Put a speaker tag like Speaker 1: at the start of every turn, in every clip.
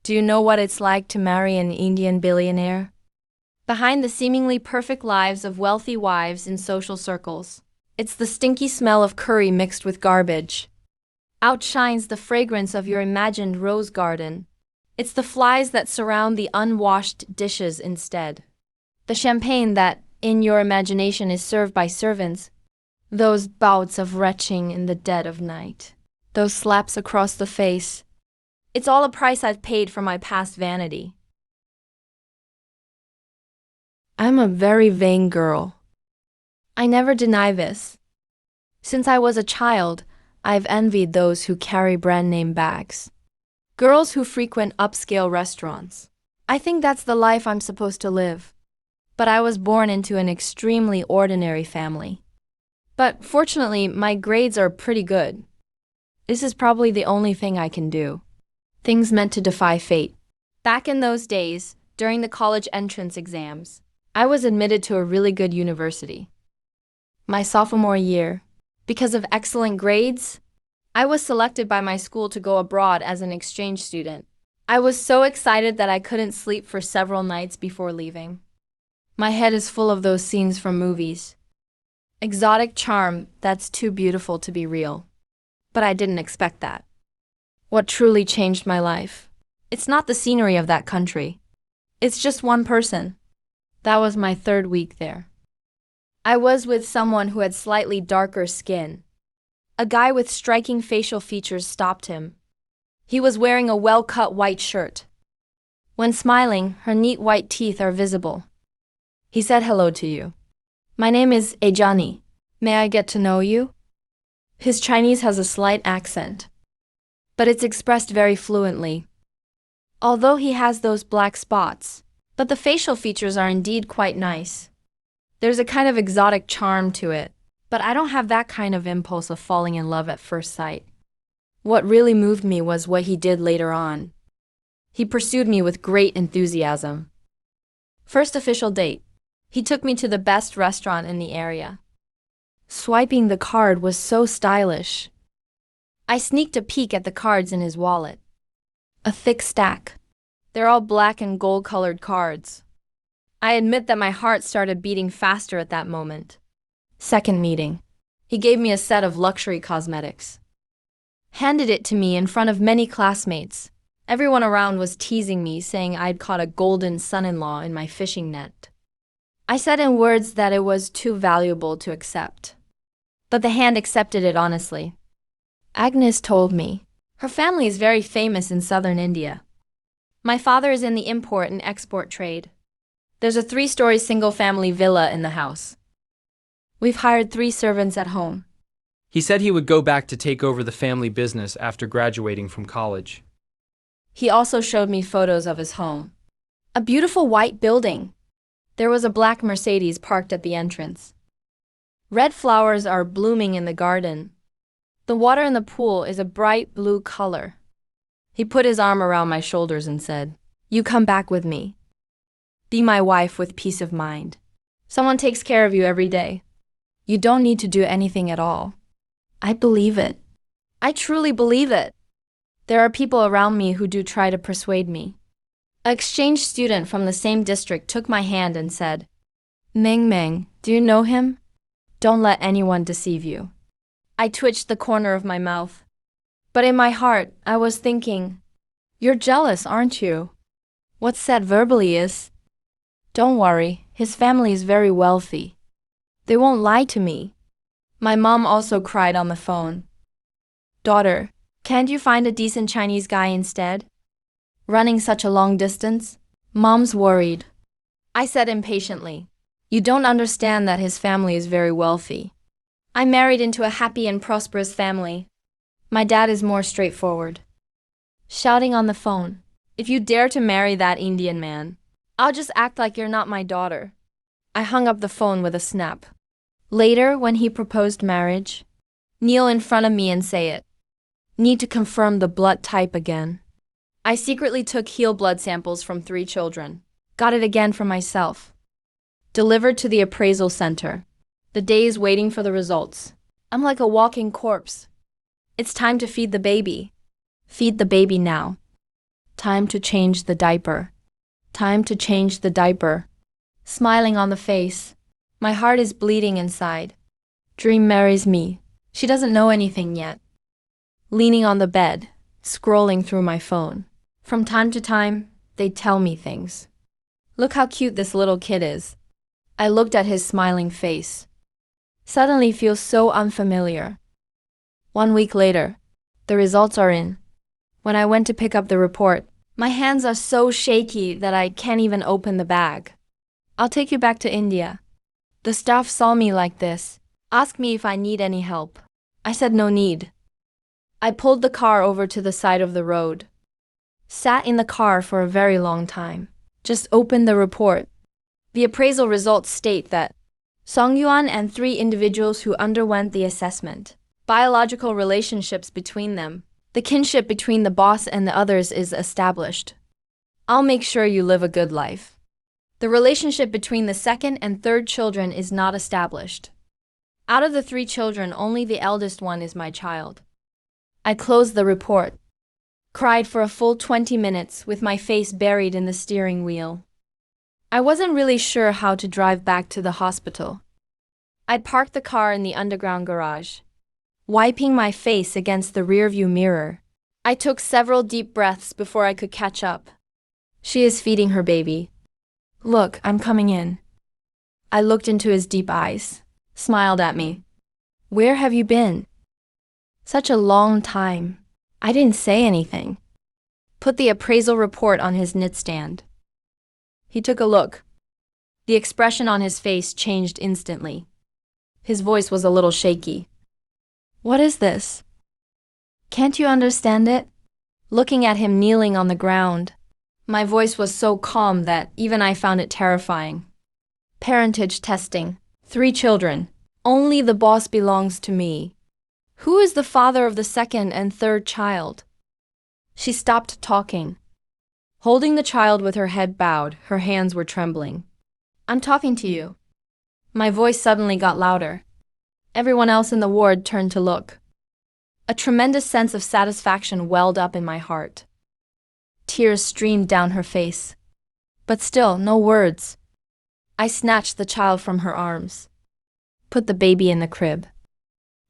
Speaker 1: Do you know what it's like to marry an Indian billionaire? Behind the seemingly perfect lives of wealthy wives in social circles, it's the stinky smell of curry mixed with garbage. Outshines the fragrance of your imagined rose garden. It's the flies that surround the unwashed dishes instead. The champagne that, in your imagination, is served by servants. Those bouts of retching in the dead of night. Those slaps across the face. It's all a price I've paid for my past vanity. I'm a very vain girl. I never deny this. Since I was a child, I've envied those who carry brand name bags. Girls who frequent upscale restaurants. I think that's the life I'm supposed to live. But I was born into an extremely ordinary family. But fortunately, my grades are pretty good. This is probably the only thing I can do. Things meant to defy fate. Back in those days, during the college entrance exams, I was admitted to a really good university. My sophomore year, because of excellent grades, I was selected by my school to go abroad as an exchange student. I was so excited that I couldn't sleep for several nights before leaving. My head is full of those scenes from movies. Exotic charm that's too beautiful to be real. But I didn't expect that. What truly changed my life? It's not the scenery of that country. It's just one person. That was my third week there. I was with someone who had slightly darker skin. A guy with striking facial features stopped him. He was wearing a well-cut white shirt. When smiling, her neat white teeth are visible. He said hello to you. My name is Johnny. May I get to know you? His Chinese has a slight accent, but it's expressed very fluently. Although he has those black spots, but the facial features are indeed quite nice. There's a kind of exotic charm to it, but I don't have that kind of impulse of falling in love at first sight. What really moved me was what he did later on. He pursued me with great enthusiasm. First official date. He took me to the best restaurant in the area. Swiping the card was so stylish. I sneaked a peek at the cards in his wallet. A thick stack. They're all black and gold-colored cards. I admit that my heart started beating faster at that moment. Second meeting. He gave me a set of luxury cosmetics. Handed it to me in front of many classmates. Everyone around was teasing me, saying I'd caught a golden son-in-law in my fishing net. I said in words that it was too valuable to accept. But the hand accepted it honestly. Agnes told me. Her family is very famous in southern India. My father is in the import and export trade. There's a 3-story single-family villa in the house. We've hired 3 servants at home.
Speaker 2: He said he would go back to take over the family business after graduating from college.
Speaker 1: He also showed me photos of his home. A beautiful white building. There was a black Mercedes parked at the entrance. Red flowers are blooming in the garden. The water in the pool is a bright blue color. He put his arm around my shoulders and said, "You come back with me. Be my wife with peace of mind. Someone takes care of you every day. You don't need to do anything at all." I believe it. I truly believe it. There are people around me who do try to persuade me. An exchange student from the same district took my hand and said, "Meng, do you know him? Don't let anyone deceive you." I twitched the corner of my mouth. But in my heart, I was thinking, "You're jealous, aren't you? What's said verbally is, don't worry, his family is very wealthy. They won't lie to me." My mom also cried on the phone. "Daughter, can't you find a decent Chinese guy instead? Running such a long distance? Mom's worried." I said impatiently, "You don't understand that his family is very wealthy. I married into a happy and prosperous family. My dad is more straightforward." Shouting on the phone, "If you dare to marry that Indian man, I'll just act like you're not my daughter." I hung up the phone with a snap. Later, when he proposed marriage, kneel in front of me and say it. Need to confirm the blood type again. I secretly took heel blood samples from 3 children. Got it again for myself. Delivered to the appraisal center. The days waiting for the results. I'm like a walking corpse. It's time to feed the baby. Feed the baby now. Time to change the diaper. Time to change the diaper. Smiling on the face. My heart is bleeding inside. Dream marries me. She doesn't know anything yet. Leaning on the bed, scrolling through my phone. From time to time, they tell me things. Look how cute this little kid is. I looked at his smiling face. Suddenly feels so unfamiliar. 1 week later, the results are in. When I went to pick up the report, my hands are so shaky that I can't even open the bag. I'll take you back to India. The staff saw me like this, asked me if I need any help. I said no need. I pulled the car over to the side of the road. Sat in the car for a very long time. Just opened the report. The appraisal results state that Song Yuan and 3 individuals who underwent the assessment. Biological relationships between them. The kinship between the boss and the others is established. I'll make sure you live a good life. The relationship between the second and third children is not established. Out of the 3 children, only the eldest one is my child. I closed the report. Cried for a full 20 minutes with my face buried in the steering wheel. I wasn't really sure how to drive back to the hospital. I'd parked the car in the underground garage, wiping my face against the rearview mirror. I took several deep breaths before I could catch up. She is feeding her baby. Look, I'm coming in. I looked into his deep eyes, smiled at me. Where have you been? Such a long time. I didn't say anything. Put the appraisal report on his nightstand. He took a look. The expression on his face changed instantly. His voice was a little shaky. What is this? Can't you understand it? Looking at him kneeling on the ground, my voice was so calm that even I found it terrifying. Parentage testing. 3 children. Only the boss belongs to me. Who is the father of the second and third child? She stopped talking. Holding the child with her head bowed, her hands were trembling. I'm talking to you. My voice suddenly got louder. Everyone else in the ward turned to look. A tremendous sense of satisfaction welled up in my heart. Tears streamed down her face. But still, no words. I snatched the child from her arms. Put the baby in the crib.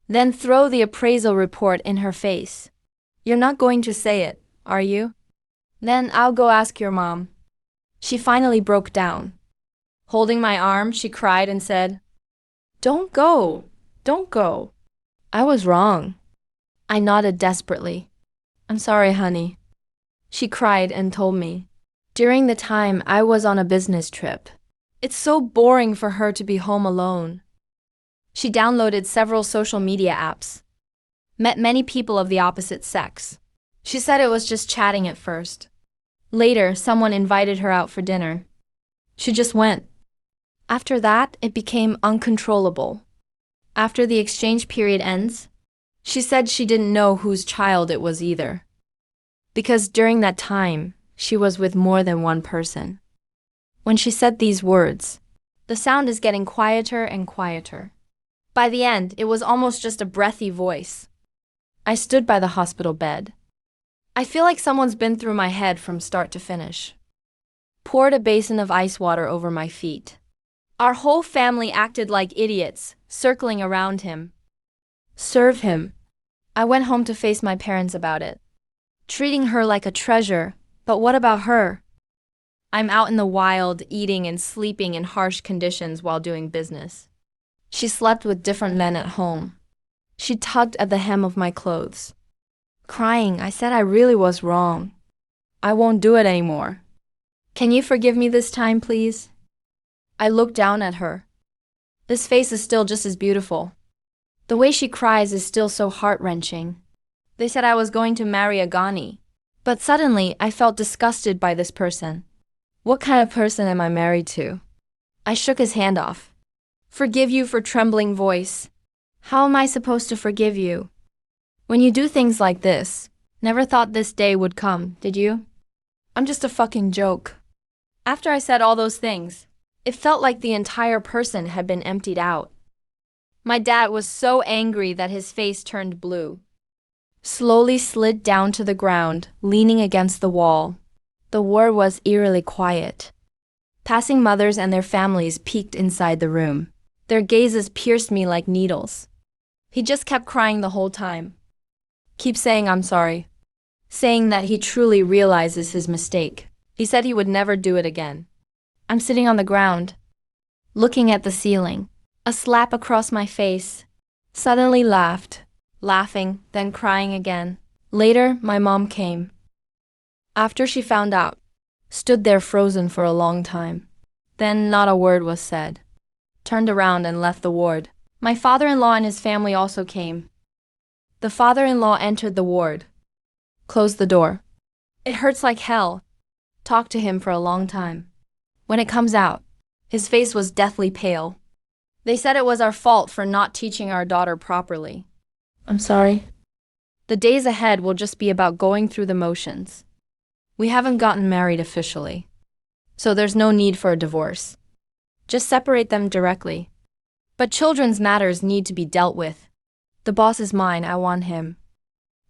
Speaker 1: Then throw the appraisal report in her face. You're not going to say it, are you? Then I'll go ask your mom. She finally broke down. Holding my arm, she cried and said, Don't go. Don't go. I was wrong. I nodded desperately. I'm sorry, honey. She cried and told me. During the time I was on a business trip. It's so boring for her to be home alone. She downloaded several social media apps. Met many people of the opposite sex. She said it was just chatting at first. Later, someone invited her out for dinner. She just went. After that, it became uncontrollable. After the exchange period ends, she said she didn't know whose child it was either. Because during that time, she was with more than one person. When she said these words, the sound is getting quieter and quieter. By the end, it was almost just a breathy voice. I stood by the hospital bed. I feel like someone's been through my head from start to finish. Poured a basin of ice water over my feet. Our whole family acted like idiots, circling around him. Serve him. I went home to face my parents about it. Treating her like a treasure, but what about her? I'm out in the wild, eating and sleeping in harsh conditions while doing business. She slept with different men at home. She tugged at the hem of my clothes. Crying, I said I really was wrong. I won't do it anymore. Can you forgive me this time, please? I looked down at her. This face is still just as beautiful. The way she cries is still so heart-wrenching. They said I was going to marry a 𝓥𝓪𝓷𝓽𝓂. But suddenly, I felt disgusted by this person. What kind of person am I married to? I shook his hand off. Forgive you for trembling voice. How am I supposed to forgive you? When you do things like this, never thought this day would come, did you? I'm just a fucking joke. After I said all those things, it felt like the entire person had been emptied out. My dad was so angry that his face turned blue. Slowly slid down to the ground, leaning against the wall. The ward was eerily quiet. Passing mothers and their families peeked inside the room. Their gazes pierced me like needles. He just kept crying the whole time. Keep saying I'm sorry. Saying that he truly realizes his mistake. He said he would never do it again. I'm sitting on the ground, looking at the ceiling. A slap across my face. Suddenly laughed, laughing, then crying again. Later, my mom came. After she found out, stood there frozen for a long time. Then not a word was said. Turned around and left the ward. My father-in-law and his family also came. The father-in-law entered the ward. Closed the door. It hurts like hell. Talked to him for a long time. When it comes out, his face was deathly pale. They said it was our fault for not teaching our daughter properly. I'm sorry. The days ahead will just be about going through the motions. We haven't gotten married officially, so there's no need for a divorce. Just separate them directly. But children's matters need to be dealt with. The boss is mine, I want him.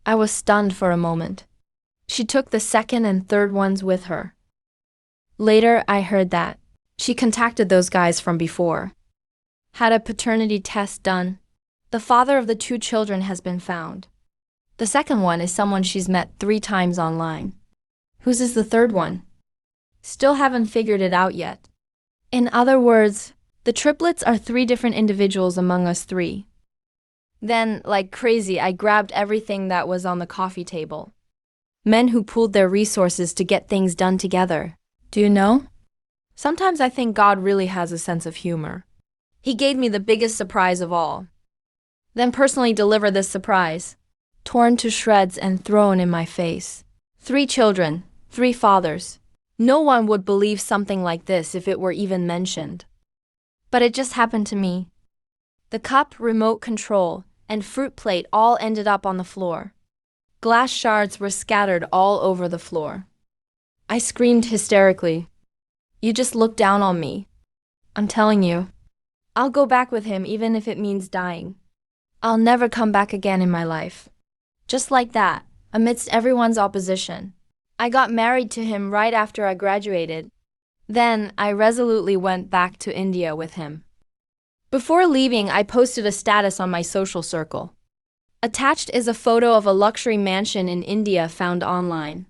Speaker 1: I was stunned for a moment. She took the second and third ones with her. Later, I heard that she contacted those guys from before. Had a paternity test done. The father of the 2 children has been found. The second one is someone she's met 3 times online. Whose is the third one? Still haven't figured it out yet. In other words, the triplets are 3 different individuals among us 3. Then, like crazy, I grabbed everything that was on the coffee table. Men who pooled their resources to get things done together. Do you know? Sometimes I think God really has a sense of humor. He gave me the biggest surprise of all. Then personally delivered this surprise, torn to shreds and thrown in my face. 3 children, 3 fathers. No one would believe something like this if it were even mentioned. But it just happened to me. The cup, remote control, and fruit plate all ended up on the floor. Glass shards were scattered all over the floor. I screamed hysterically. You just looked down on me. I'm telling you. I'll go back with him even if it means dying. I'll never come back again in my life. Just like that, amidst everyone's opposition, I got married to him right after I graduated. Then, I resolutely went back to India with him. Before leaving, I posted a status on my social circle. Attached is a photo of a luxury mansion in India found online.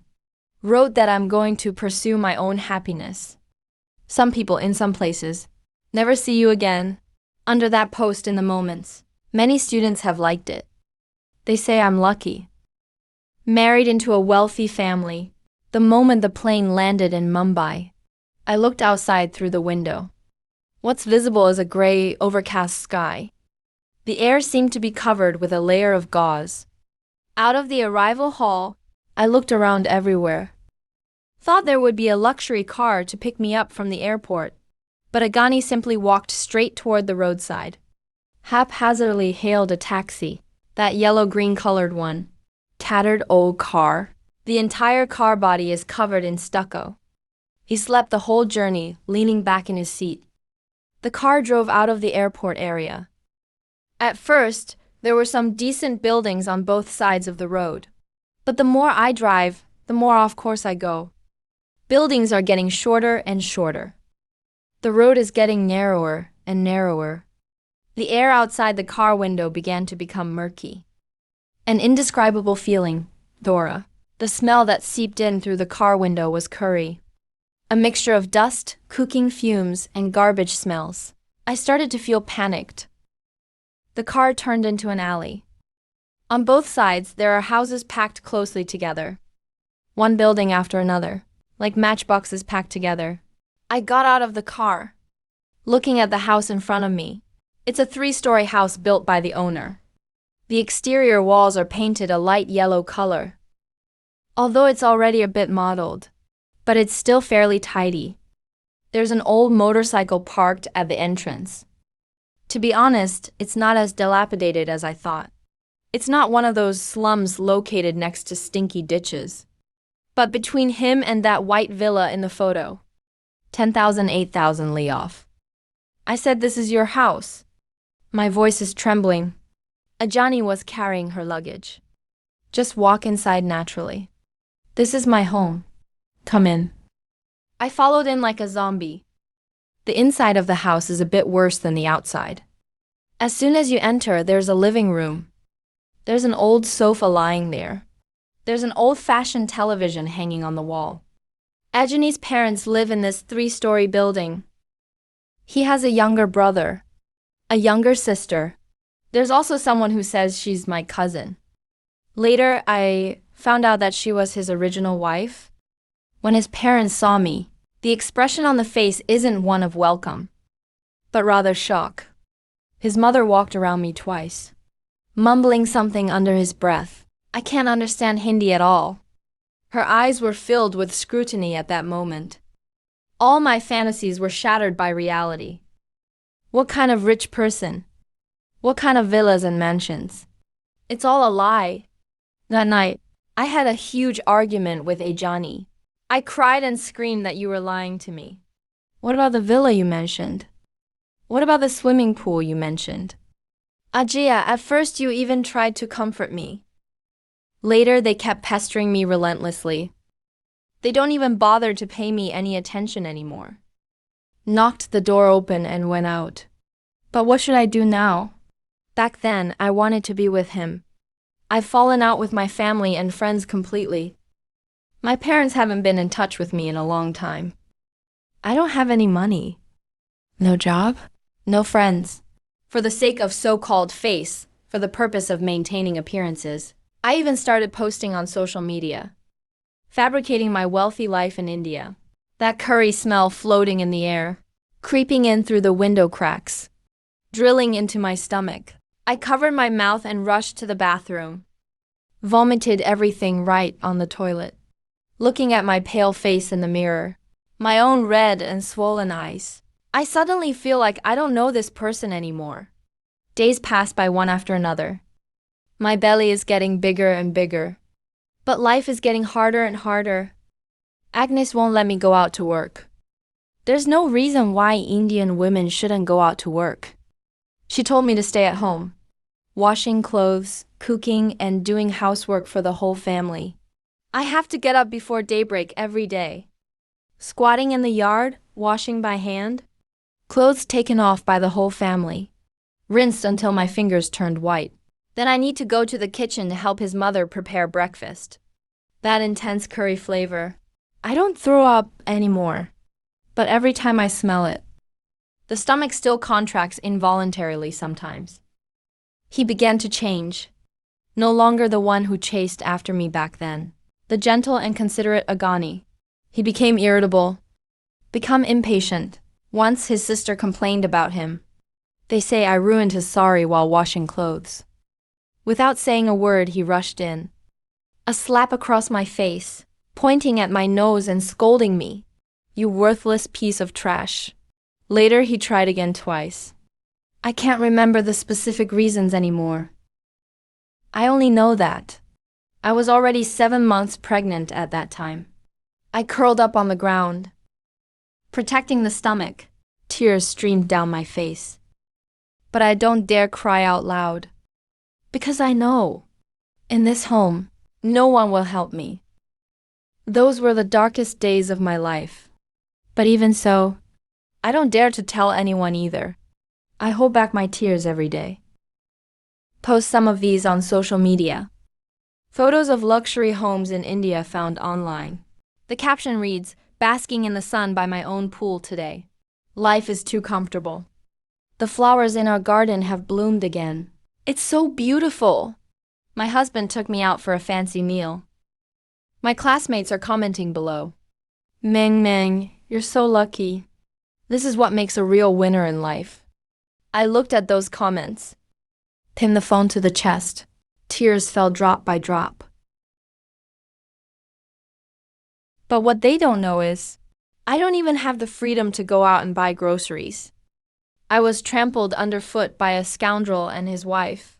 Speaker 1: Wrote that I'm going to pursue my own happiness. Some people in some places, never see you again. Under that post in the moments, many students have liked it. They say I'm lucky. Married into a wealthy family. The moment the plane landed in Mumbai, I looked outside through the window. What's visible is a gray, overcast sky. The air seemed to be covered with a layer of gauze. Out of the arrival hall, I looked around everywhere. Thought there would be a luxury car to pick me up from the airport, but a Ghani simply walked straight toward the roadside. Haphazardly hailed a taxi, that yellow-green colored one. Tattered old car. The entire car body is covered in stucco. He slept the whole journey, leaning back in his seat. The car drove out of the airport area. At first, there were some decent buildings on both sides of the road. But the more I drive, the more off course I go. Buildings are getting shorter and shorter. The road is getting narrower and narrower. The air outside the car window began to become murky. An indescribable feeling, Dora. The smell that seeped in through the car window was curry. A mixture of dust, cooking fumes, and garbage smells. I started to feel panicked. The car turned into an alley. On both sides, there are houses packed closely together. One building after another, like matchboxes packed together. I got out of the car, looking at the house in front of me. It's a 3-story house built by the owner. The exterior walls are painted a light yellow color. Although it's already a bit mottled, but it's still fairly tidy. There's an old motorcycle parked at the entrance. To be honest, it's not as dilapidated as I thought. It's not one of those slums located next to stinky ditches. But between him and that white villa in the photo, 10,000, 8,000 li off. I said, "This is your house." My voice is trembling. Ajani was carrying her luggage. Just walk inside naturally. This is my home. Come in. I followed in like a zombie. The inside of the house is a bit worse than the outside. As soon as you enter, there's a living room. There's an old sofa lying there. There's an old-fashioned television hanging on the wall. Ejani's parents live in this 3-story building. He has a younger brother, a younger sister. There's also someone who says she's my cousin. Later, I found out that she was his original wife. When his parents saw me, the expression on the face isn't one of welcome, but rather shock. His mother walked around me twice, mumbling something under his breath. I can't understand Hindi at all. Her eyes were filled with scrutiny at that moment. All my fantasies were shattered by reality. What kind of rich person? What kind of villas and mansions? It's all a lie. That night, I had a huge argument with Ejani. I cried and screamed that you were lying to me. What about the villa you mentioned? What about the swimming pool you mentioned? Ajia, at first you even tried to comfort me. Later, they kept pestering me relentlessly. They don't even bother to pay me any attention anymore. Knocked the door open and went out. But what should I do now? Back then, I wanted to be with him. I've fallen out with my family and friends completely. My parents haven't been in touch with me in a long time. I don't have any money. No job? No friends. For the sake of so-called face, for the purpose of maintaining appearances, I even started posting on social media, fabricating my wealthy life in India. That curry smell floating in the air, creeping in through the window cracks, drilling into my stomach. I covered my mouth and rushed to the bathroom. Vomited everything right on the toilet. Looking at my pale face in the mirror, my own red and swollen eyes, I suddenly feel like I don't know this person anymore. Days pass by one after another. My belly is getting bigger and bigger. But life is getting harder and harder. Agnes won't let me go out to work. There's no reason why Indian women shouldn't go out to work. She told me to stay at home, washing clothes, cooking, and doing housework for the whole family. I have to get up before daybreak every day. Squatting in the yard, washing by hand. Clothes taken off by the whole family. Rinsed until my fingers turned white. Then I need to go to the kitchen to help his mother prepare breakfast. That intense curry flavor. I don't throw up anymore, but every time I smell it, the stomach still contracts involuntarily sometimes. He began to change. No longer the one who chased after me back then. The gentle and considerate Agani. He became irritable, become impatient. Once his sister complained about him. They say I ruined his sari while washing clothes. Without saying a word, he rushed in. A slap across my face, pointing at my nose and scolding me. You worthless piece of trash. Later, he tried again twice. I can't remember the specific reasons anymore. I only know that I was already 7 months pregnant at that time. I curled up on the ground. Protecting the stomach, tears streamed down my face. But I don't dare cry out loud. Because I know, in this home, no one will help me. Those were the darkest days of my life. But even so, I don't dare to tell anyone either. I hold back my tears every day. Post some of these on social media. Photos of luxury homes in India found online. The caption reads, "Basking in the sun by my own pool today. Life is too comfortable. The flowers in our garden have bloomed again. It's so beautiful. My husband took me out for a fancy meal." My classmates are commenting below. Meng, you're so lucky. This is what makes a real winner in life. I looked at those comments. Pinned the phone to the chest. Tears fell drop by drop. But what they don't know is, I don't even have the freedom to go out and buy groceries. I was trampled underfoot by a scoundrel and his wife.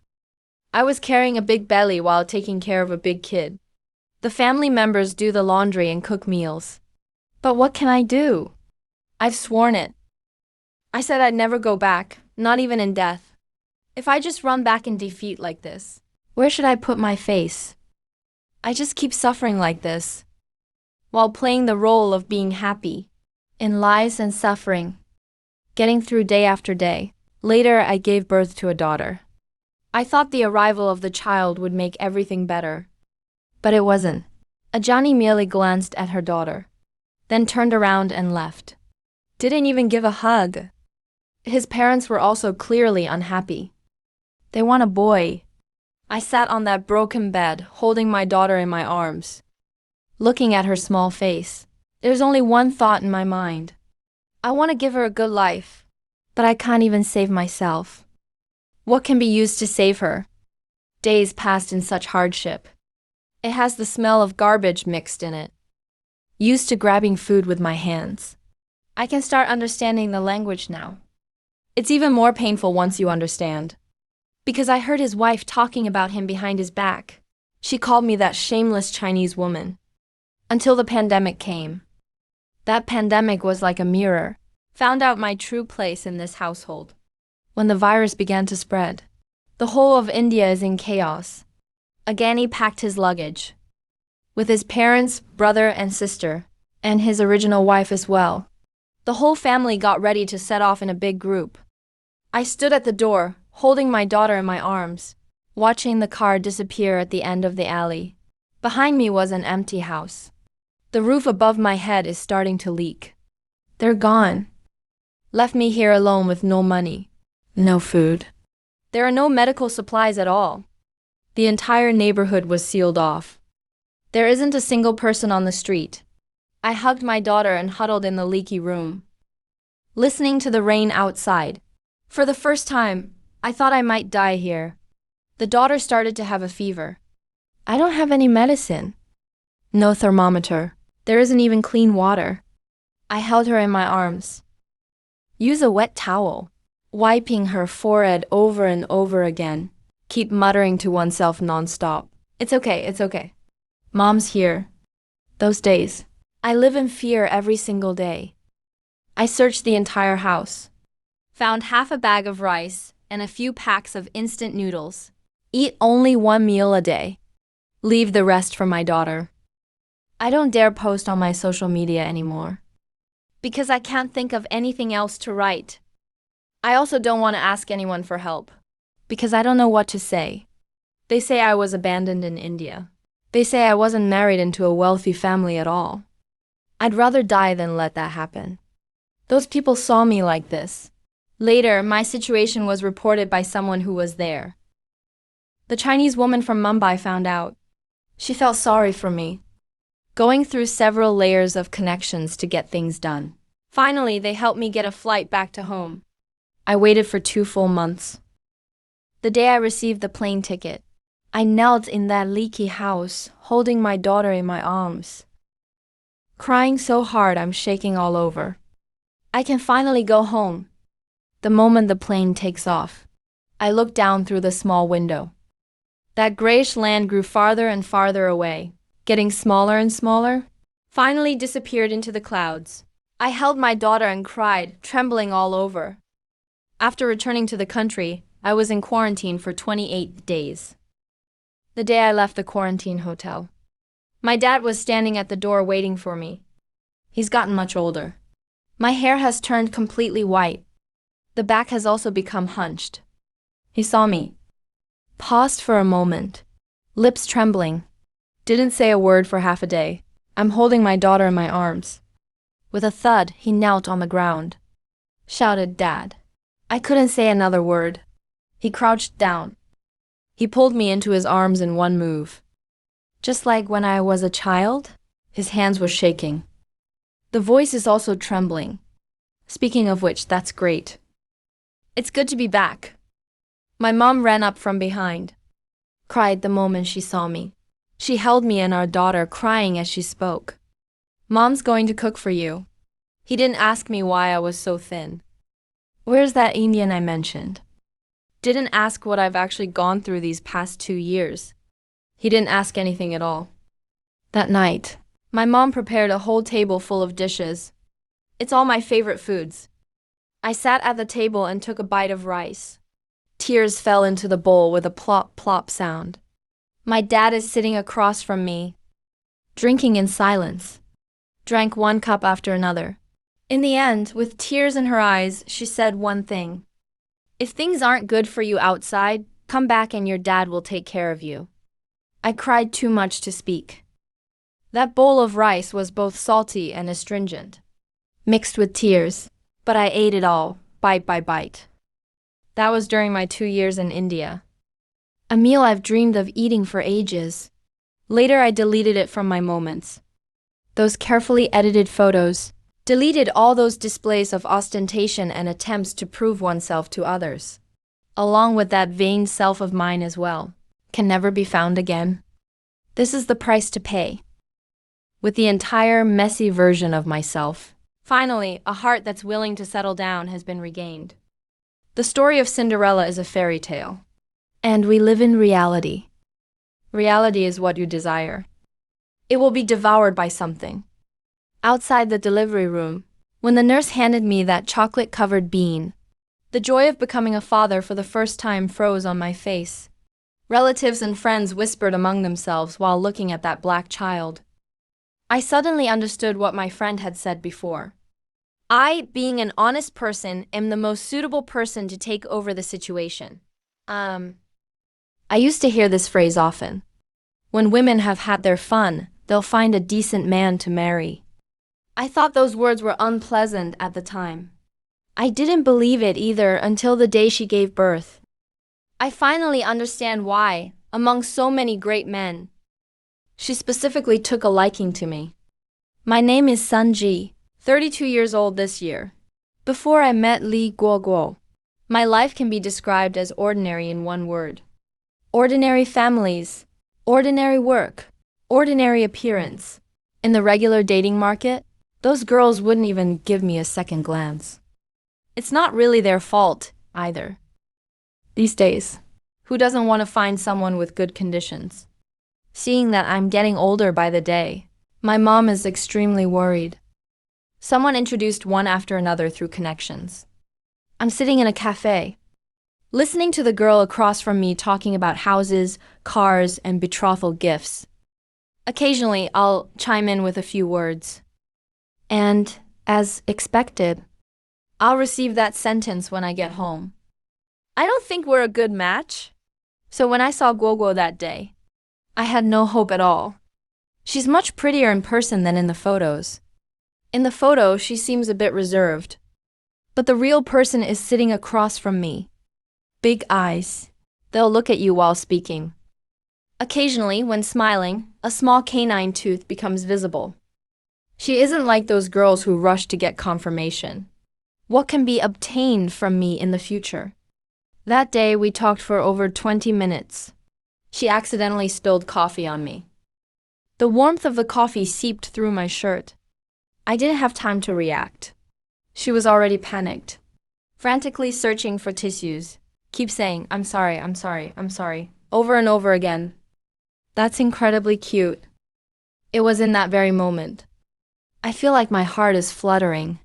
Speaker 1: I was carrying a big belly while taking care of a big kid. The family members do the laundry and cook meals. But what can I do? I've sworn it. I said I'd never go back, not even in death. If I just run back in defeat like this, where should I put my face? I just keep suffering like this. while playing the role of being happy, in lies and suffering, getting through day after day. Later, I gave birth to a daughter. I thought the arrival of the child would make everything better. But it wasn't. Ajani merely glanced at her daughter, then turned around and left. Didn't even give a hug. His parents were also clearly unhappy. They want a boy. I sat on that broken bed, holding my daughter in my arms, looking at her small face. There's only one thought in my mind. I want to give her a good life, but I can't even save myself. What can be used to save her? Days passed in such hardship. It has the smell of garbage mixed in it. Used to grabbing food with my hands. I can start understanding the language now. It's even more painful once you understand. Because I heard his wife talking about him behind his back. She called me that shameless Chinese woman. Until the pandemic came. That pandemic was like a mirror. Found out my true place in this household. When the virus began to spread. The whole of India is in chaos. Ghani packed his luggage. With his parents, brother and sister, and his original wife as well. The whole family got ready to set off in a big group. I stood at the door, holding my daughter in my arms, watching the car disappear at the end of the alley. Behind me was an empty house. The roof above my head is starting to leak. They're gone. Left me here alone with no money, no food. There are no medical supplies at all. The entire neighborhood was sealed off. There isn't a single person on the street. I hugged my daughter and huddled in the leaky room, listening to the rain outside. For the first time, I thought I might die here. The daughter started to have a fever. I don't have any medicine. No thermometer. There isn't even clean water. I held her in my arms. Use a wet towel, wiping her forehead over and over again. Keep muttering to oneself nonstop. It's okay, it's okay. Mom's here. Those days, I live in fear every single day. I searched the entire house. Found half a bag of rice and a few packs of instant noodles. Eat only one meal a day. Leave the rest for my daughter. I don't dare post on my social media anymore. Because I can't think of anything else to write. I also don't want to ask anyone for help. Because I don't know what to say. They say I was abandoned in India. They say I wasn't married into a wealthy family at all. I'd rather die than let that happen. Those people saw me like this. Later, my situation was reported by someone who was there. The Chinese woman from Mumbai found out. She felt sorry for me. Going through several layers of connections to get things done. Finally, they helped me get a flight back to home. I waited for 2 full months. The day I received the plane ticket, I knelt in that leaky house, holding my daughter in my arms. Crying so hard I'm shaking all over. I can finally go home. The moment the plane takes off, I look down through the small window. That grayish land grew farther and farther away, getting smaller and smaller, finally disappeared into the clouds. I held my daughter and cried, trembling all over. After returning to the country, I was in quarantine for 28 days. The day I left the quarantine hotel, my dad was standing at the door waiting for me. He's gotten much older. My hair has turned completely white. The back has also become hunched. He saw me. Paused for a moment, lips trembling. Didn't say a word for half a day. I'm holding my daughter in my arms. With a thud, he knelt on the ground. Shouted, "Dad." I couldn't say another word. He crouched down. He pulled me into his arms in one move. Just like when I was a child, his hands were shaking. The voice is also trembling. Speaking of which, that's great. It's good to be back. My mom ran up from behind. Cried the moment she saw me. She held me and our daughter, crying as she spoke. Mom's going to cook for you. He didn't ask me why I was so thin. Where's that Indian I mentioned? Didn't ask what I've actually gone through these past 2 years. He didn't ask anything at all. That night, my mom prepared a whole table full of dishes. It's all my favorite foods. I sat at the table and took a bite of rice. Tears fell into the bowl with a plop plop sound. My dad is sitting across from me, drinking in silence. drank one cup after another. In the end, with tears in her eyes, she said one thing. If things aren't good for you outside, come back and your dad will take care of you. I cried too much to speak. That bowl of rice was both salty and astringent, mixed with tears, but I ate it all, bite by bite. That was during my 2 years in India. A meal I've dreamed of eating for ages. Later I deleted it from my moments. Those carefully edited photos, deleted all those displays of ostentation and attempts to prove oneself to others. Along with that vain self of mine as well, can never be found again. This is the price to pay. With the entire messy version of myself. Finally, a heart that's willing to settle down has been regained. The story of Cinderella is a fairy tale. And we live in reality. Reality is what you desire. It will be devoured by something. Outside the delivery room, when the nurse handed me that chocolate-covered bean, the joy of becoming a father for the first time froze on my face. Relatives and friends whispered among themselves while looking at that black child. I suddenly understood what my friend had said before. I, being an honest person, am the most suitable person to take over the situation. I used to hear this phrase often. When women have had their fun, they'll find a decent man to marry. I thought those words were unpleasant at the time. I didn't believe it either until the day she gave birth. I finally understand why, among so many great men, she specifically took a liking to me. My name is Sunji, 32 years old this year. Before I met 𝓲𝓨, my life can be described as ordinary in one word. Ordinary families, ordinary work, ordinary appearance. In the regular dating market, those girls wouldn't even give me a second glance. It's not really their fault, either. These days, who doesn't want to find someone with good conditions? Seeing that I'm getting older by the day, my mom is extremely worried. Someone introduced one after another through connections. I'm sitting in a cafe, listening to the girl across from me talking about houses, cars, and betrothal gifts. Occasionally, I'll chime in with a few words. And, as expected, I'll receive that sentence when I get home. I don't think we're a good match. So when I saw 𝓲𝓨 that day, I had no hope at all. She's much prettier in person than in the photos. In the photo, she seems a bit reserved. But the real person is sitting across from me. Big eyes. They'll look at you while speaking. Occasionally, when smiling, a small canine tooth becomes visible. She isn't like those girls who rush to get confirmation. What can be obtained from me in the future? That day, we talked for over 20 minutes. She accidentally spilled coffee on me. The warmth of the coffee seeped through my shirt. I didn't have time to react. She was already panicked, frantically searching for tissues. Keep saying, I'm sorry, I'm sorry, I'm sorry, over and over again. That's incredibly cute. It was in that very moment. I feel like my heart is fluttering.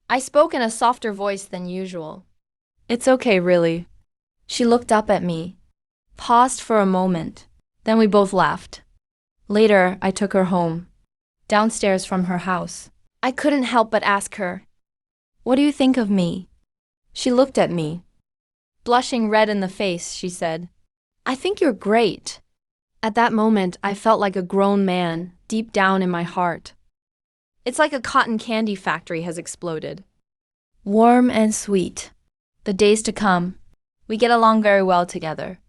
Speaker 1: I spoke in a softer voice than usual. It's okay, really. She looked up at me, paused for a moment, then we both laughed. Later, I took her home, downstairs from her house. I couldn't help but ask her, "What do you think of me?" She looked at me. Blushing red in the face, she said, "I think you're great." At that moment, I felt like a grown man, deep down in my heart. It's like a cotton candy factory has exploded. Warm and sweet. The days to come. We get along very well together.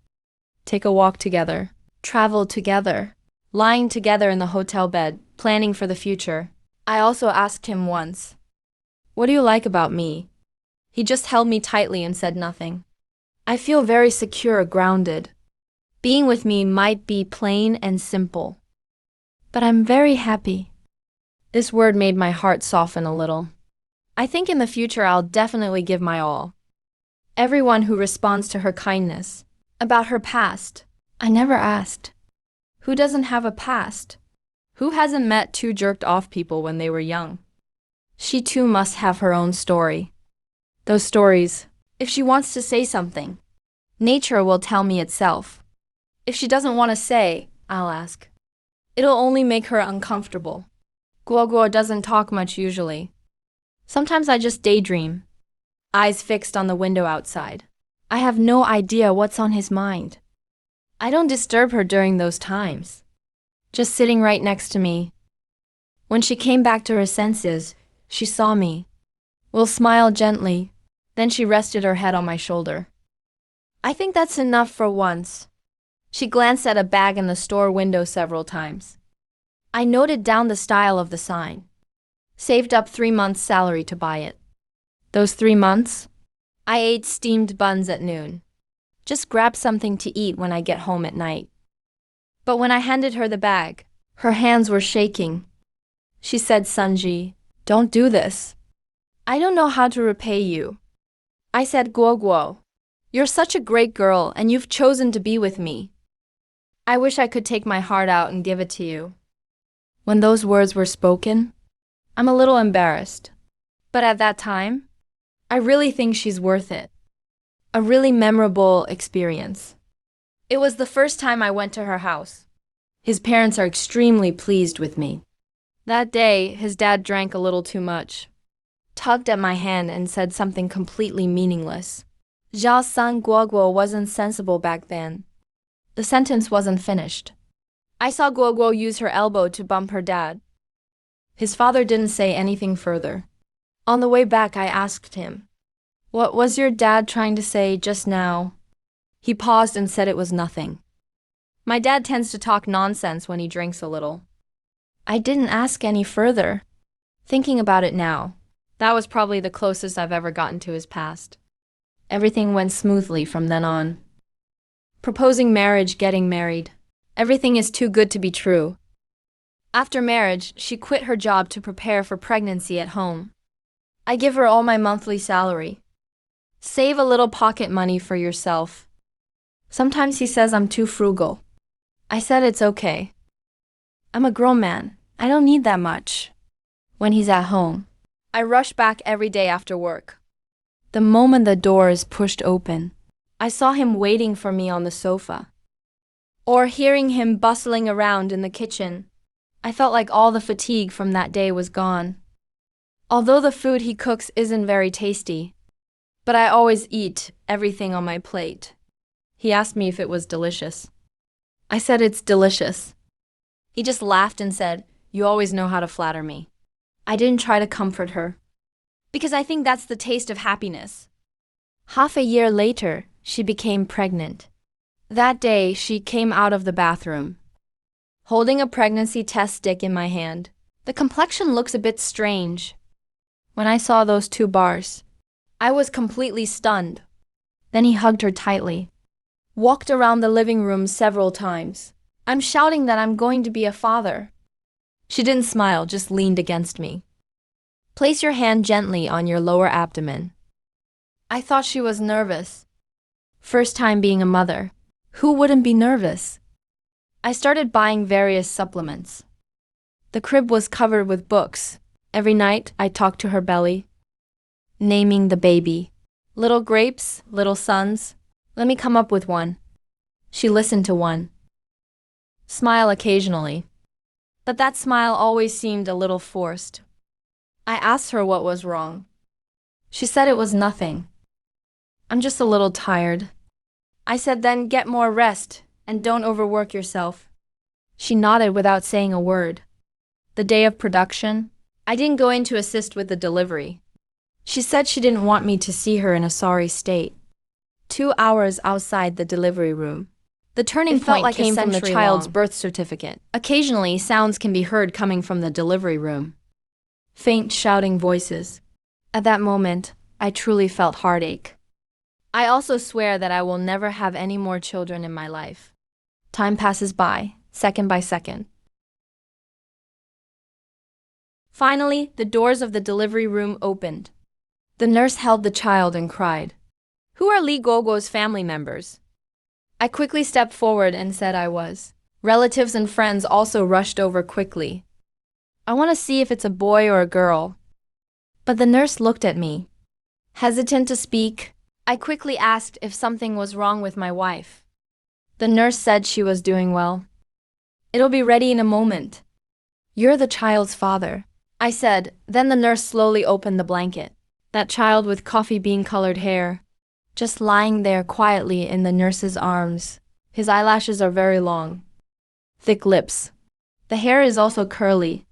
Speaker 1: Take a walk together. Travel together. Lying together in the hotel bed, planning for the future. I also asked him once, "What do you like about me?" He just held me tightly and said nothing. I feel very secure, grounded. Being with me might be plain and simple, but I'm very happy. This word made my heart soften a little. I think in the future I'll definitely give my all. Everyone who responds to her kindness. About her past, I never asked. Who doesn't have a past? Who hasn't met two jerked-off people when they were young? She too must have her own story. Those stories, if she wants to say something, nature will tell me itself. If she doesn't want to say, I'll ask. It'll only make her uncomfortable. 𝓤𝓪 doesn't talk much usually. Sometimes I just daydream, eyes fixed on the window outside. I have no idea what's on his mind. I don't disturb her during those times, just sitting right next to me. When she came back to her senses, she saw me. Will smiled gently, then she rested her head on my shoulder. I think that's enough for once. She glanced at a bag in the store window several times. I noted down the style of the sign. Saved up 3 months' salary to buy it. Those 3 months? I ate steamed buns at noon. Just grab something to eat when I get home at night. But when I handed her the bag, her hands were shaking. She said, "Sunji, don't do this. I don't know how to repay you." I said, "𝓤𝓪, you're such a great girl and you've chosen to be with me. I wish I could take my heart out and give it to you." When those words were spoken, I'm a little embarrassed. But at that time, I really think she's worth it. A really memorable experience. It was the first time I went to her house. His parents are extremely pleased with me. That day, his dad drank a little too much, tugged at my hand and said something completely meaningless. 𝓤𝓪𝓷𝓽𝓂 wasn't sensible back then. The sentence wasn't finished. I saw 𝓤𝓪 use her elbow to bump her dad. His father didn't say anything further. On the way back, I asked him, "What was your dad trying to say just now?" He paused and said it was nothing. My dad tends to talk nonsense when he drinks a little. I didn't ask any further. Thinking about it now, that was probably the closest I've ever gotten to his past. Everything went smoothly from then on. Proposing marriage, getting married. Everything is too good to be true. After marriage, she quit her job to prepare for pregnancy at home. I give her all my monthly salary. Save a little pocket money for yourself. Sometimes he says I'm too frugal. I said it's okay. I'm a grown man. I don't need that much. When he's at home, I rush back every day after work. The moment the door is pushed open, I saw him waiting for me on the sofa. Or hearing him bustling around in the kitchen, I felt like all the fatigue from that day was gone. Although the food he cooks isn't very tasty, but I always eat everything on my plate. He asked me if it was delicious. I said it's delicious. He just laughed and said, "You always know how to flatter me." I didn't try to comfort her, because I think that's the taste of happiness. Half a year later, she became pregnant. That day, she came out of the bathroom, holding a pregnancy test stick in my hand. The complexion looks a bit strange. When I saw those 2 bars, I was completely stunned. Then he hugged her tightly, walked around the living room several times. I'm shouting that I'm going to be a father. She didn't smile, just leaned against me. Place your hand gently on your lower abdomen. I thought she was nervous. First time being a mother. Who wouldn't be nervous? I started buying various supplements. The crib was covered with books. Every night, I talked to her belly, naming the baby. Little grapes, little suns. Let me come up with one. She listened to one. Smile occasionally. But that smile always seemed a little forced. I asked her what was wrong. She said it was nothing. I'm just a little tired. I said, then get more rest and don't overwork yourself. She nodded without saying a word. The day of production, I didn't go in to assist with the delivery. She said she didn't want me to see her in a sorry state. 2 hours outside the delivery room. The turning point came from the child's birth certificate. Occasionally, sounds can be heard coming from the delivery room. Faint shouting voices. At that moment, I truly felt heartache. I also swear that I will never have any more children in my life. Time passes by, second by second. Finally, the doors of the delivery room opened. The nurse held the child and cried, "Who are 𝓤𝓪𝓷𝓲𝓽𝓂's family members?" I quickly stepped forward and said I was. Relatives and friends also rushed over quickly. I want to see if it's a boy or a girl. But the nurse looked at me. Hesitant to speak, I quickly asked if something was wrong with my wife. The nurse said she was doing well. It'll be ready in a moment. You're the child's father, I said. Then the nurse slowly opened the blanket. That child with coffee bean-colored hair, just lying there quietly in the nurse's arms. His eyelashes are very long. Thick lips. The hair is also curly.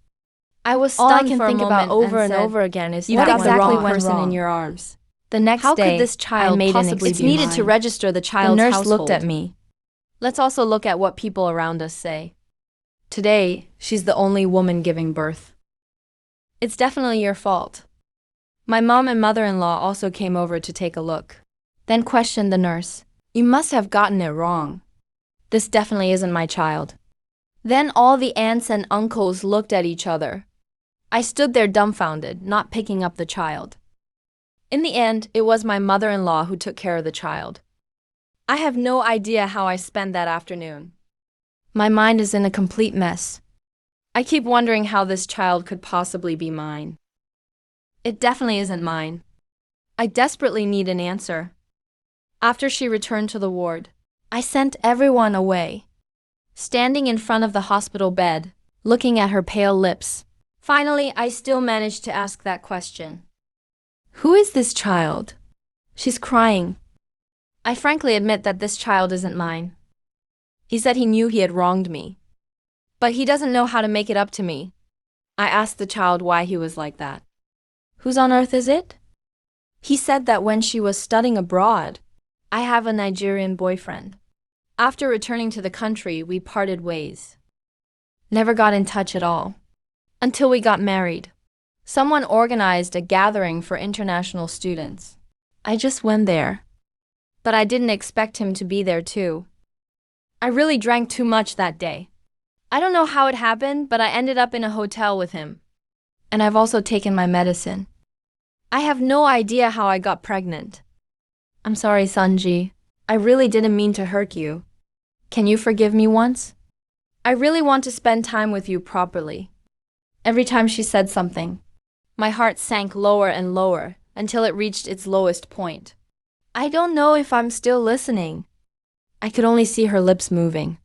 Speaker 1: I was stunned.
Speaker 3: All I can
Speaker 1: for a
Speaker 3: think
Speaker 1: moment
Speaker 3: about over and
Speaker 1: said,
Speaker 3: over again is
Speaker 1: "You've
Speaker 3: what
Speaker 1: got the
Speaker 3: exactly
Speaker 1: wrong
Speaker 3: went
Speaker 1: person
Speaker 3: wrong
Speaker 1: in your arms." The next
Speaker 3: How
Speaker 1: day,
Speaker 3: could this child
Speaker 1: I made
Speaker 3: possibly
Speaker 1: it's
Speaker 3: be
Speaker 1: needed to
Speaker 3: mine?
Speaker 1: register the child's
Speaker 3: The nurse
Speaker 1: household.
Speaker 3: looked at me.
Speaker 1: Let's also look at what people around us say. Today, she's the only woman giving birth. It's definitely your fault. My mom and mother-in-law also came over to take a look. Then questioned the nurse. You must have gotten it wrong. This definitely isn't my child. Then all the aunts and uncles looked at each other. I stood there dumbfounded, not picking up the child. In the end, it was my mother-in-law who took care of the child. I have no idea how I spent that afternoon. My mind is in a complete mess. I keep wondering how this child could possibly be mine. It definitely isn't mine. I desperately need an answer. After she returned to the ward, I sent everyone away. Standing in front of the hospital bed, looking at her pale lips. Finally, I still managed to ask that question. Who is this child? She's crying. I frankly admit that this child isn't mine. He said he knew he had wronged me. But he doesn't know how to make it up to me. I asked the child why he was like that. Whose on earth is it? He said that when she was studying abroad, I have a Nigerian boyfriend. After returning to the country, we parted ways. Never got in touch at all. Until we got married. Someone organized a gathering for international students. I just went there. But I didn't expect him to be there too. I really drank too much that day. I don't know how it happened, but I ended up in a hotel with him. And I've also taken my medicine. I have no idea how I got pregnant. I'm sorry, Sanji. I really didn't mean to hurt you. Can you forgive me once? I really want to spend time with you properly. Every time she said something, my heart sank lower and lower until it reached its lowest point. I don't know if I'm still listening. I could only see her lips moving.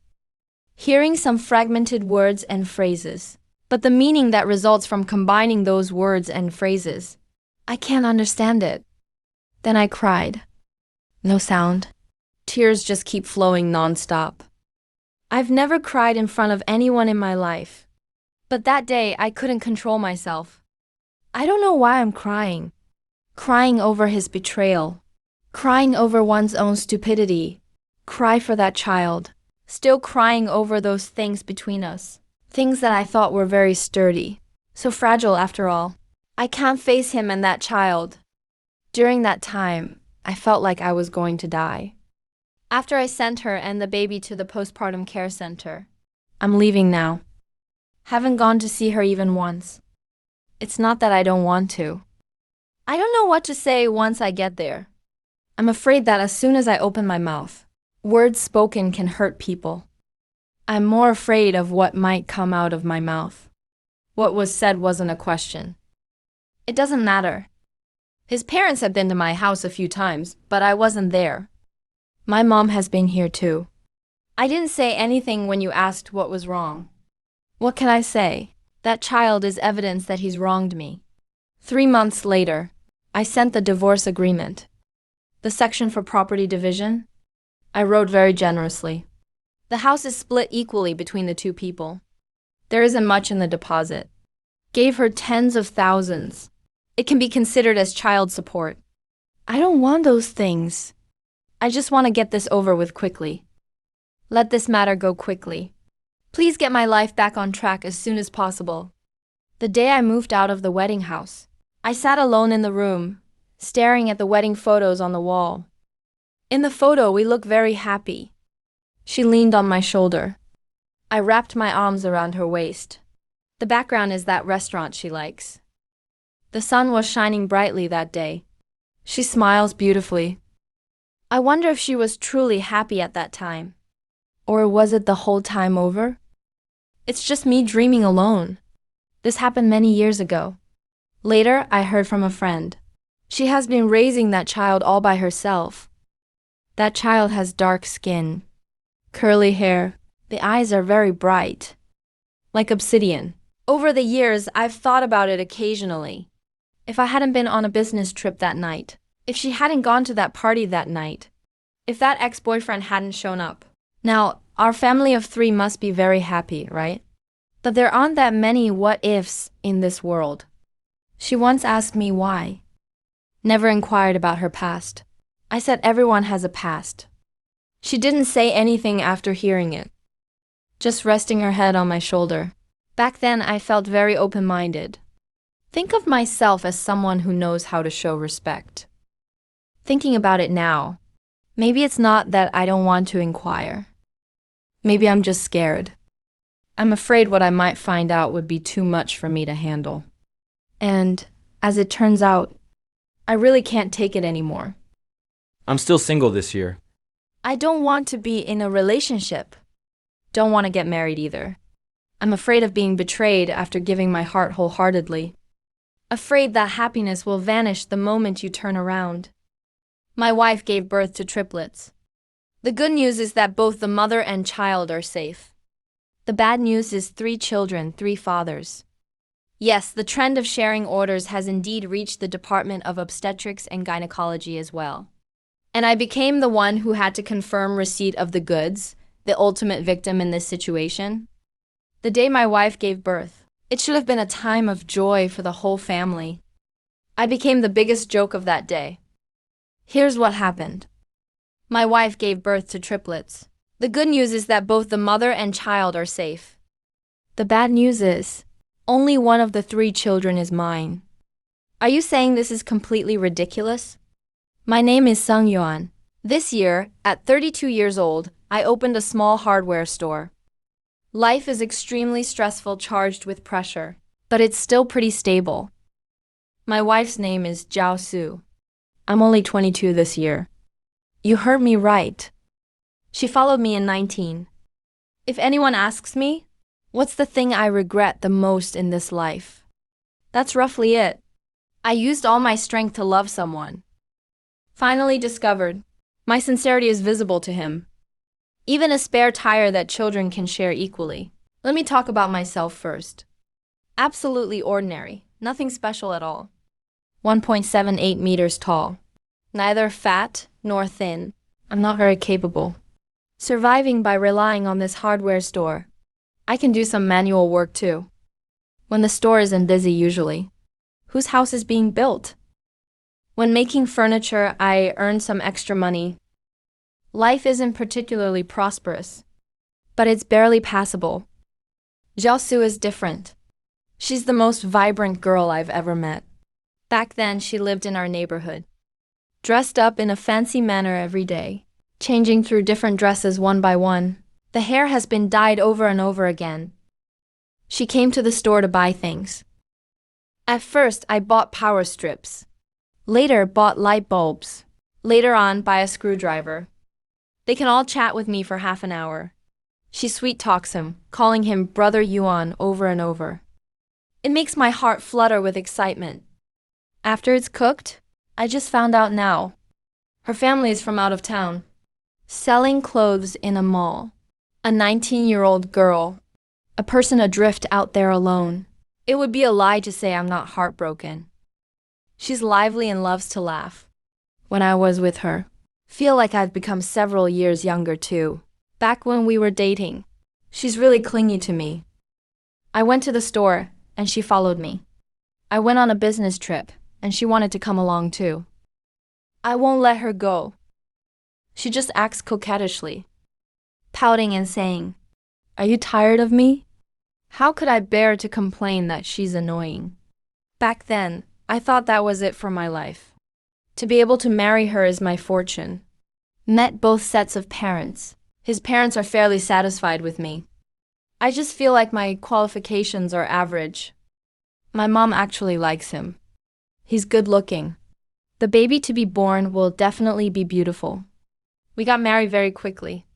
Speaker 1: Hearing some fragmented words and phrases, but the meaning that results from combining those words and phrases, I can't understand it. Then I cried. No sound. Tears just keep flowing non-stop. I've never cried in front of anyone in my life. But that day, I couldn't control myself. I don't know why I'm crying. Crying over his betrayal. Crying over one's own stupidity. Cry for that child. Still crying over those things between us. Things that I thought were very sturdy. So fragile after all. I can't face him and that child. During that time, I felt like I was going to die. After I sent her and the baby to the postpartum care center, I'm leaving now. Haven't gone to see her even once. It's not that I don't want to. I don't know what to say once I get there. I'm afraid that as soon as I open my mouth, words spoken can hurt people. I'm more afraid of what might come out of my mouth. What was said wasn't a question. It doesn't matter. His parents have been to my house a few times, but I wasn't there. My mom has been here too. I didn't say anything when you asked what was wrong. What can I say? That child is evidence that he's wronged me. 3 months later, I sent the divorce agreement. The section for property division, I wrote very generously. The house is split equally between the two people. There isn't much in the deposit. Gave her tens of thousands. It can be considered as child support. I don't want those things. I just want to get this over with quickly. Let this matter go quickly. Please get my life back on track as soon as possible. The day I moved out of the wedding house, I sat alone in the room, staring at the wedding photos on the wall. In the photo, we look very happy. She leaned on my shoulder. I wrapped my arms around her waist. The background is that restaurant she likes. The sun was shining brightly that day. She smiles beautifully. I wonder if she was truly happy at that time. Or was it the whole time over? It's just me dreaming alone. This happened many years ago. Later, I heard from a friend. She has been raising that child all by herself. That child has dark skin, curly hair. The eyes are very bright, like obsidian. Over the years, I've thought about it occasionally. If I hadn't been on a business trip that night, if she hadn't gone to that party that night, if that ex-boyfriend hadn't shown up. Now, our family of three must be very happy, right? But there aren't that many what-ifs in this world. She once asked me why. Never inquired about her past. I said everyone has a past. She didn't say anything after hearing it, just resting her head on my shoulder. Back then, I felt very open-minded. Think of myself as someone who knows how to show respect. Thinking about it now, maybe it's not that I don't want to inquire. Maybe I'm just scared. I'm afraid what I might find out would be too much for me to handle. And, as it turns out, I really can't take it anymore.
Speaker 2: I'm still single this year.
Speaker 1: I don't want to be in a relationship. Don't want to get married either. I'm afraid of being betrayed after giving my heart wholeheartedly. Afraid that happiness will vanish the moment you turn around. My wife gave birth to triplets. The good news is that both the mother and child are safe. The bad news is 3 children, 3 fathers. Yes, the trend of sharing orders has indeed reached the Department of Obstetrics and Gynecology as well. And I became the one who had to confirm receipt of the goods, the ultimate victim in this situation. The day my wife gave birth, it should have been a time of joy for the whole family. I became the biggest joke of that day. Here's what happened. My wife gave birth to triplets. The good news is that both the mother and child are safe. The bad news is, only one of the 3 children is mine. Are you saying this is completely ridiculous? My name is 𝓤𝓮𝓷𝓽𝓭. This year, at 32 years old, I opened a small hardware store. Life is extremely stressful, charged with pressure, but it's still pretty stable. My wife's name is 𝓤𝓪𝓷𝓲𝓽𝓭. I'm only 22 this year. You heard me right. She followed me in 19. If anyone asks me, what's the thing I regret the most in this life? That's roughly it. I used all my strength to love someone. Finally discovered, my sincerity is visible to him. Even a spare tire that children can share equally. Let me talk about myself first. Absolutely ordinary, nothing special at all. 1.78 meters tall. Neither fat nor thin. I'm not very capable. Surviving by relying on this hardware store. I can do some manual work too. When the store isn't busy usually. Whose house is being built? When making furniture, I earn some extra money. Life isn't particularly prosperous, but it's barely passable. 𝓤𝓪𝓷𝓽𝓭 is different. She's the most vibrant girl I've ever met. Back then, she lived in our neighborhood. Dressed up in a fancy manner every day, changing through different dresses one by one. The hair has been dyed over and over again. She came to the store to buy things. At first, I bought power strips. Later, bought light bulbs. Later on, buy a screwdriver. They can all chat with me for half an hour. She sweet-talks him, calling him Brother Yuan over and over. It makes my heart flutter with excitement. After it's cooked, I just found out now. Her family is from out of town. Selling clothes in a mall. A 19-year-old girl. A person adrift out there alone. It would be a lie to say I'm not heartbroken. She's lively and loves to laugh. When I was with her, feel like I've become several years younger too. Back when we were dating. She's really clingy to me. I went to the store, and she followed me. I went on a business trip, and she wanted to come along too. I won't let her go. She just acts coquettishly, pouting and saying, "Are you tired of me?" How could I bear to complain that she's annoying? Back then, I thought that was it for my life. To be able to marry her is my fortune. Met both sets of parents. His parents are fairly satisfied with me. I just feel like my qualifications are average. My mom actually likes him. He's good looking. The baby to be born will definitely be beautiful. We got married very quickly.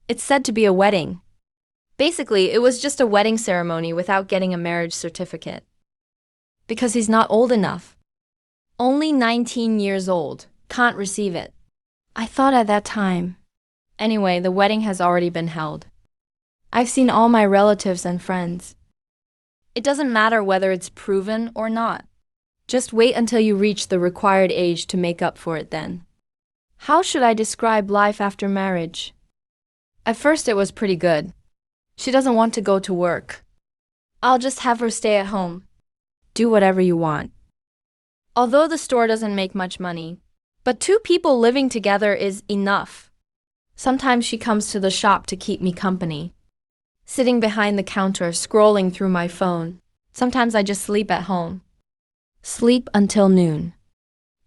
Speaker 1: It's said to be a wedding. Basically, it was just a wedding ceremony without getting a marriage certificate. Because he's not old enough. Only 19 years old. Can't receive it. I thought at that time. Anyway, the wedding has already been held. I've seen all my relatives and friends. It doesn't matter whether it's proven or not. Just wait until you reach the required age to make up for it then. How should I describe life after marriage? At first it was pretty good. She doesn't want to go to work. I'll just have her stay at home. Do whatever you want. Although the store doesn't make much money, but two people living together is enough. Sometimes she comes to the shop to keep me company. Sitting behind the counter, scrolling through my phone. Sometimes I just sleep at home. Sleep until noon.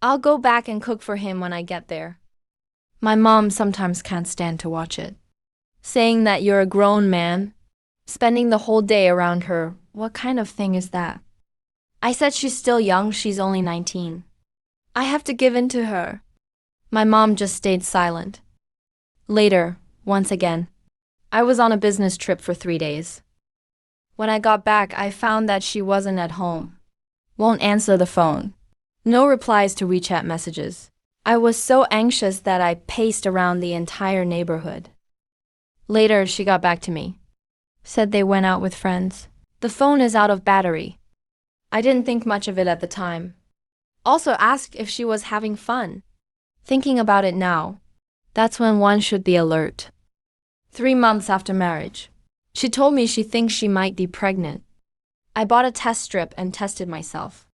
Speaker 1: I'll go back and cook for him when I get there. My mom sometimes can't stand to watch it. Saying that you're a grown man, spending the whole day around her, what kind of thing is that? I said she's still young, she's only 19. I have to give in to her. My mom just stayed silent. Later, once again, I was on a business trip for 3 days. When I got back, I found that she wasn't at home. Won't answer the phone. No replies to WeChat messages. I was so anxious that I paced around the entire neighborhood. Later, she got back to me. Said they went out with friends. The phone is out of battery. I didn't think much of it at the time. Also asked if she was having fun. Thinking about it now, that's when one should be alert. 3 months after marriage, she told me she thinks she might be pregnant. I bought a test strip and tested myself.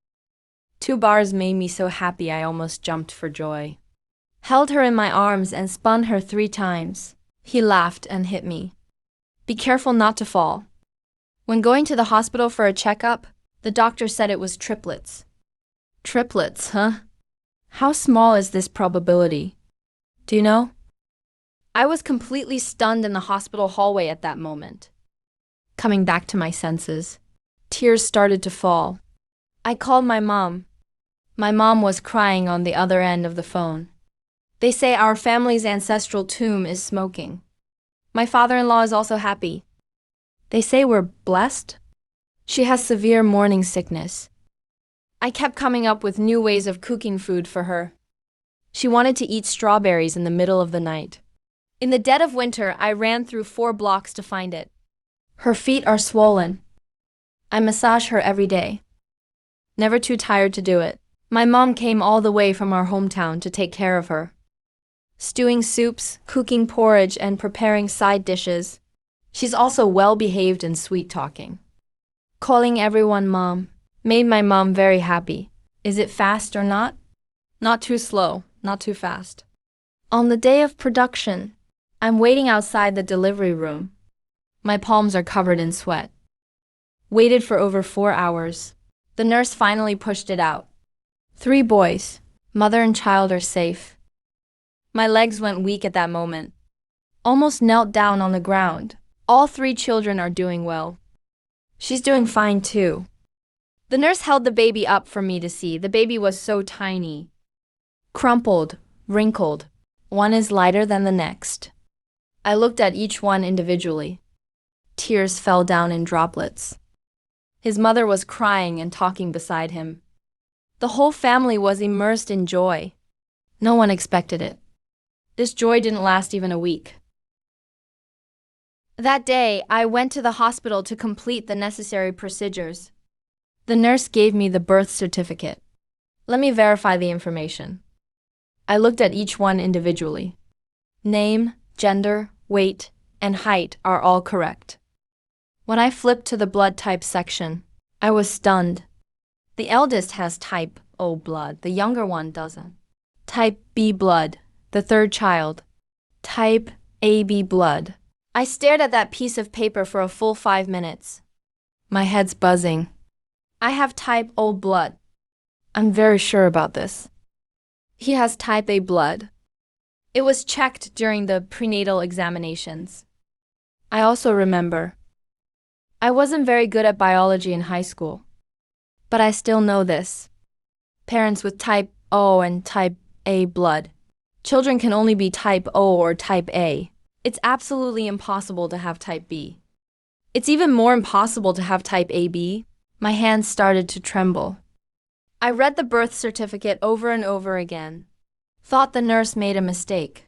Speaker 1: 2 bars made me so happy I almost jumped for joy. Held her in my arms and spun her 3 times. He laughed and hit me. Be careful not to fall. When going to the hospital for a checkup, the doctor said it was triplets. Triplets, huh? How small is this probability? Do you know? I was completely stunned in the hospital hallway at that moment. Coming back to my senses, tears started to fall. I called my mom. My mom was crying on the other end of the phone. They say our family's ancestral tomb is smoking. My father-in-law is also happy. They say we're blessed. She has severe morning sickness. I kept coming up with new ways of cooking food for her. She wanted to eat strawberries in the middle of the night. In the dead of winter, I ran through 4 blocks to find it. Her feet are swollen. I massage her every day. Never too tired to do it. My mom came all the way from our hometown to take care of her. Stewing soups, cooking porridge, and preparing side dishes. She's also well-behaved and sweet-talking. Calling everyone mom made my mom very happy. Is it fast or not? Not too slow, not too fast. On the day of production, I'm waiting outside the delivery room. My palms are covered in sweat. Waited for over 4 hours. The nurse finally pushed it out. 3 boys. Mother and child are safe. My legs went weak at that moment. Almost knelt down on the ground. All 3 children are doing well. She's doing fine too. The nurse held the baby up for me to see. The baby was so tiny. Crumpled, wrinkled. One is lighter than the next. I looked at each one individually. Tears fell down in droplets. His mother was crying and talking beside him. The whole family was immersed in joy. No one expected it. This joy didn't last even a week. That day, I went to the hospital to complete the necessary procedures. The nurse gave me the birth certificate. Let me verify the information. I looked at each one individually. Name, gender, weight, and height are all correct. When I flipped to the blood type section, I was stunned. The eldest has type O blood, the younger one doesn't. Type B blood, the 3rd child. Type AB blood. I stared at that piece of paper for a full 5 minutes. My head's buzzing. I have type O blood. I'm very sure about this. He has type A blood. It was checked during the prenatal examinations. I also remember. I wasn't very good at biology in high school. But I still know this. Parents with type O and type A blood. Children can only be type O or type A. It's absolutely impossible to have type B. It's even more impossible to have type AB. My hands started to tremble. I read the birth certificate over and over again. Thought the nurse made a mistake.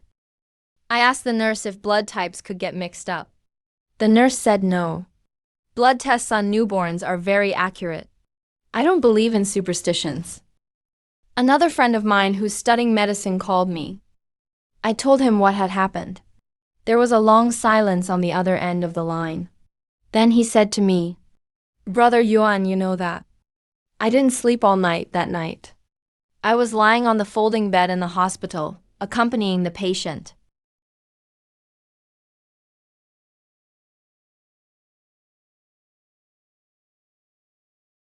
Speaker 1: I asked the nurse if blood types could get mixed up. The nurse said no. Blood tests on newborns are very accurate. I don't believe in superstitions. Another friend of mine who's studying medicine called me. I told him what had happened. There was a long silence on the other end of the line. Then he said to me, "Brother Yuan, you know that I didn't sleep all night that night. I was lying on the folding bed in the hospital, accompanying the patient.